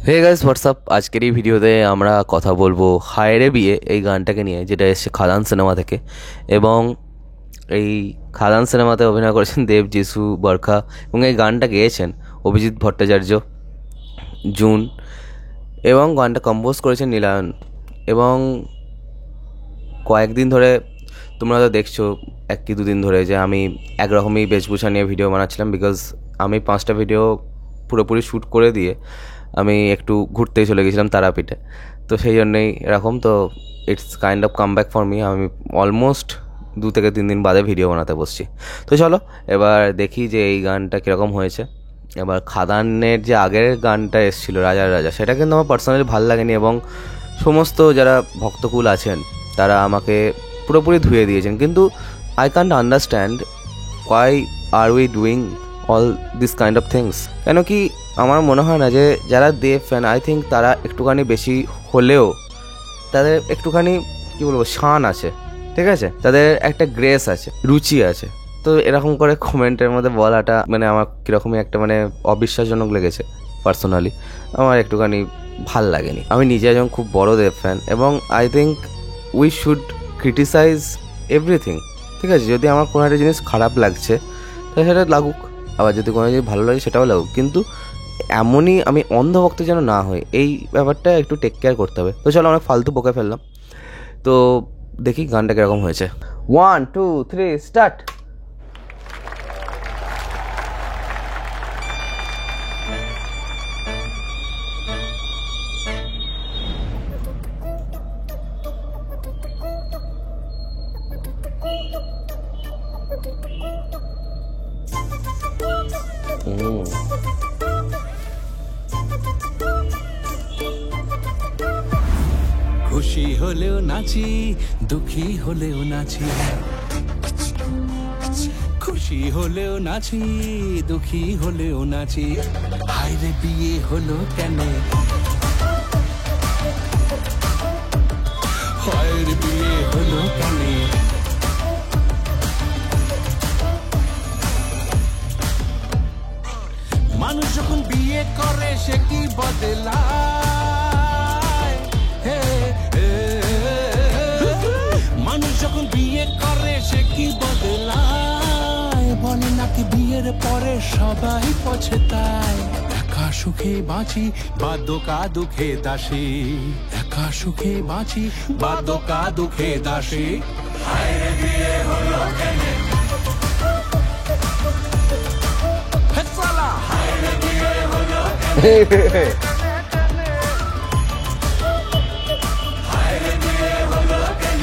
Hey guys WhatsApp. আজকের এই ভিডিওতে আমরা কথা বলবো হায় রে বিয়ে এই গানটাকে নিয়ে, যেটা এসছে খাদান সিনেমা থেকে। এবং এই খাদান সিনেমাতে অভিনয় করেছেন দেব, যিশু, বরখা, এবং এই গানটা গেয়েছেন অভিজিৎ ভট্টাচার্য, জুন, এবং গানটা কম্পোজ করেছেন নীলায়ন। এবং কয়েকদিন ধরে তোমরা তো দেখছো, এক কি দুদিন ধরে, যে আমি একরকমই বেশভূষা নিয়ে ভিডিও বানাচ্ছিলাম, বিকজ আমি 5টা ভিডিও পুরোপুরি শ্যুট করে দিয়ে আমি একটু ঘুরতেই চলে গেছিলাম তারাপীঠে। তো সেই জন্যেই এরকম। তো it's kind of come back for me. আমি অলমোস্ট 2 থেকে 3 দিন বাদে ভিডিও বানাতে বসছি। তো চলো এবার দেখি যে এই গানটা কীরকম হয়েছে। এবার খাদানের যে আগের গানটা এসেছিল রাজার রাজা, সেটা কিন্তু আমার পার্সোনালি ভালো লাগেনি, এবং সমস্ত যারা ভক্তকুল আছেন তারা আমাকে পুরোপুরি ধুয়ে দিয়েছেন। কিন্তু I can't understand why are we doing all this kind of things. কেন কি আমার মনে হয় না যে যারা দেব ফ্যান, আই থিঙ্ক তারা একটুখানি বেশি হলেও তাদের একটুখানি কী বলবো শান আছে, ঠিক আছে, তাদের একটা গ্রেস আছে, রুচি আছে। তো এরকম করে কমেন্টের মধ্যে বলাটা মানে আমার কীরকমই একটা মানে অবিশ্বাসজনক লেগেছে। পার্সোনালি আমার একটুখানি ভাল লাগেনি। আমি নিজে একজন খুব বড় দেব ফ্যান, এবং I think we should criticise everything, ঠিক আছে। যদি আমার কোনো একটা জিনিস খারাপ লাগছে তাহলে সেটা লাগুক, আবার যদি কোনো জিনিস ভালো লাগে সেটাও লাগুক, কিন্তু এমনই আমি অন্ধভক্ত যেন না হয়, এই ব্যাপারটা একটু টেক কেয়ার করতে হবে। তো চলো অনেক ফালতু বকে ফেললাম, তো দেখি গানটা কীরকম হয়েছে। 1 2 3 স্টার্ট। খুশি হলেও নাচি, দুঃখী হলেও নাচি, খুশি হলেও নাচি, দুঃখী হলেও নাচি। হায়রে বিয়ে হলো কেন, হায়রে বিয়ে হলো কেন। মানুষ যখন বিয়ে করে সে কি বদলায়, মানুষ যখন বিয়ে করে সে কি বদলায়। বলে নাকি বিয়ের পরে সবাই পছতায়। একা সুখে বাঁচি বা দোকা দুঃখে দাসী, একা সুখে বাঁচি বা দোকা দুঃখে দাসী। হায়রে বিয়ে হলো কেন, হায়রে বিয়ে হলো কেন।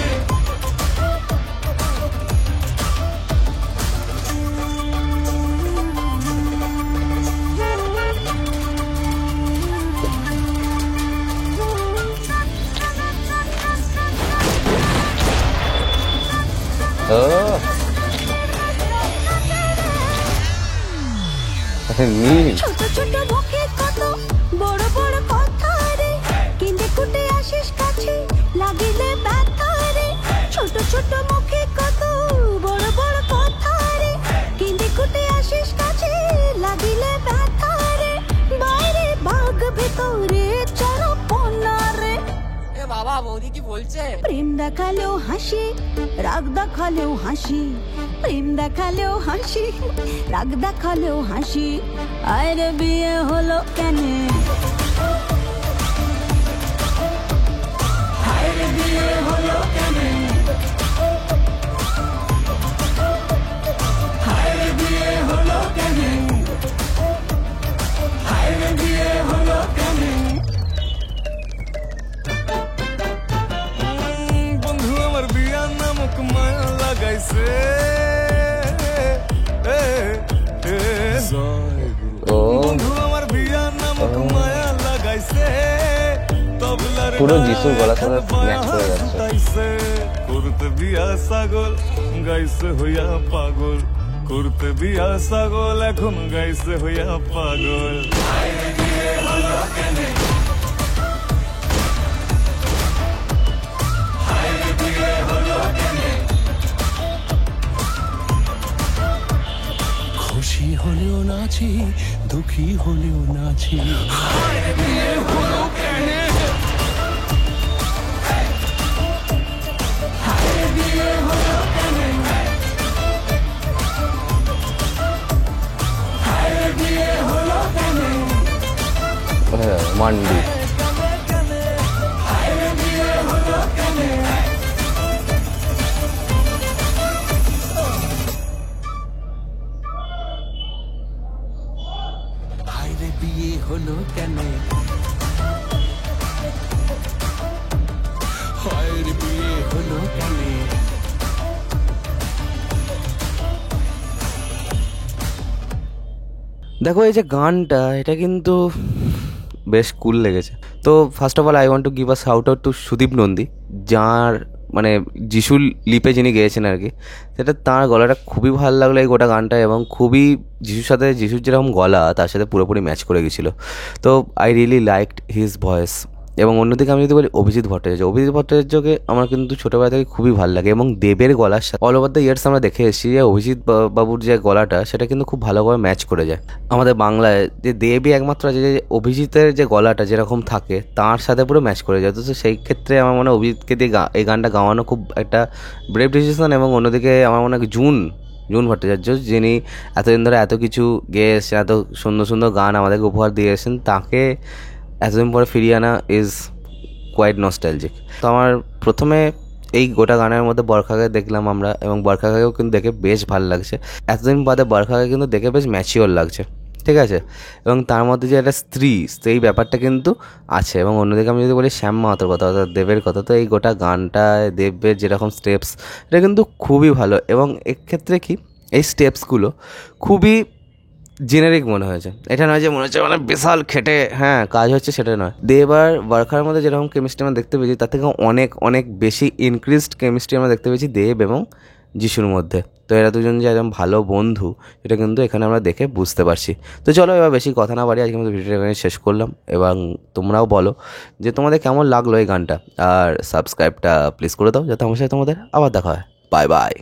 ছোট ছোট মুখে কত বড় বড় কথা রে, কিনে কুটে আসিস কাছে লাগিলে ব্যথা রে। ছোট ছোট মুখে কত বড় বড় কথা রে, কিনে কুটে আসিস কাছে লাগিলে ব্যথা রে। বাইরে বাঘ ভেতরে চরপনা রে। এ বাবা বৌদি কি বলছে? প্রেম দেখালেও হাসি, রাগ দেখালেও হাসি, প্রেম দেখালেও হাসি, রাগ দেখালেও হাসি। আরে বিয়ে হলো কেন, আরে বিয়ে হলো কেন, আরে বিয়ে হলো কেন, আরে বিয়ে হলো কেন। বন্ধু আমার বিয়ার নামক মায়া লাগাইছে, বন্ধু আমার বিয়ার নামক মায়া লাগাইছে। তবলার পুরো যিশুর গলার সাথে ম্যাচ করে যাচ্ছে। করতে বিয়া ছাগল গাইছে হইয়া পাগল, করতে বিয়া ছাগল এখন গাইছে হইয়া পাগল। হায়রে বিয়ে হলো কেন, হায়রে বিয়ে হলো কেন। খুশি হলেও নাচি, দুঃখী হলেও নাচি। বিয়ে হলো কেন? বিয়ে হলো কেন? বিয়ে হলো কেন? মান্ডি বিয়ে হলো কেন? হায়রে বিয়ে হলো কেন? হায়রে বিয়ে হলো কেন? দেখো এই যে গানটা এটা কিন্তু বেশ কুল লেগেছে। তো first of all I want to give a shout out to Sudip Nandi, যার মানে যিশুর লিপে যিনি গেয়েছেন আর কি, সেটা তাঁর গলাটা খুবই ভালো লাগলো এই গোটা গানটা, এবং খুবই যিশুর সাথে যিশুর যেরকম গলা তার সাথে পুরোপুরি ম্যাচ করে গেছিলো। তো I really liked his voice. এবং অন্যদিকে আমি যদি বলি অভিজিৎ ভট্টাচার্যকে আমার কিন্তু ছোটোবেলা থেকে খুবই ভালো লাগে, এবং দেবের গলার সাথে অল ওভার দ্য ইয়ার্স আমরা দেখে এসেছি যে অভিজিৎ বাবুর যে গলাটা সেটা কিন্তু খুব ভালোভাবে ম্যাচ করে যায়। আমাদের বাংলায় যে দেবই একমাত্র আছে যে অভিজিতের যে গলাটা যেরকম থাকে তার সাথে পুরো ম্যাচ করে যায়। তো সেই ক্ষেত্রে আমার মনে হয় অভিজিৎকে দিয়ে এই গানটা গাওয়ানো খুব একটা ব্রেভ ডিসিশন। এবং অন্যদিকে আমার মনে হয় জুন ভট্টাচার্য, যিনি এতদিন ধরে এত কিছু গেয়ে এসেছেন, এত সুন্দর সুন্দর গান আমাদেরকে উপহার দিয়ে এসেছেন, তাকে এতদিন পরে ফিরিয়ে আনা ইজ কোয়াইট নস্টালজিক। তো আমার প্রথমে এই গোটা গানের মধ্যে বরখাকে দেখলাম আমরা, এবং বরখাকেও কিন্তু দেখে বেশ ভালো লাগছে। এতদিন বাদে বরখাকে কিন্তু দেখে বেশ ম্যাচিওর লাগছে, ঠিক আছে। এবং তার মধ্যে যে একটা স্ত্রী ব্যাপারটা কিন্তু আছে। এবং অন্যদিকে আমি যদি বলি শ্যাম মাহাতোর কথা, অর্থাৎ দেবের কথা, তো এই গোটা গানটায় দেবের যেরকম স্টেপস এটা কিন্তু খুবই ভালো। এবং এক্ষেত্রে কি এই স্টেপসগুলো খুবই জেনারিক মনে হয়েছে। এটা নয় যে মনে হচ্ছে মানে বিশাল খেটে কাজ হচ্ছে, সেটা নয়। দেব আর বরখার মধ্যে যেরকম কেমিস্ট্রি আমরা দেখতে পেয়েছি তার থেকে অনেক অনেক বেশি ইনক্রিজড কেমিস্ট্রি আমরা দেখতে পেয়েছি দেব এবং যিশুর মধ্যে। তো এরা দুজন যে একদম ভালো বন্ধু এটা কিন্তু এখানে আমরা দেখে বুঝতে পারছি। তো চলো এবার বেশি কথা না বাড়ি আজকে মতো ভিডিওটা এখানে শেষ করলাম, এবং তোমরাও বলো যে তোমাদের কেমন লাগলো এই গানটা, আর সাবস্ক্রাইবটা প্লিজ করে দাও যাতে আমার সাথে তোমাদের আবার দেখা হয়। Bye bye.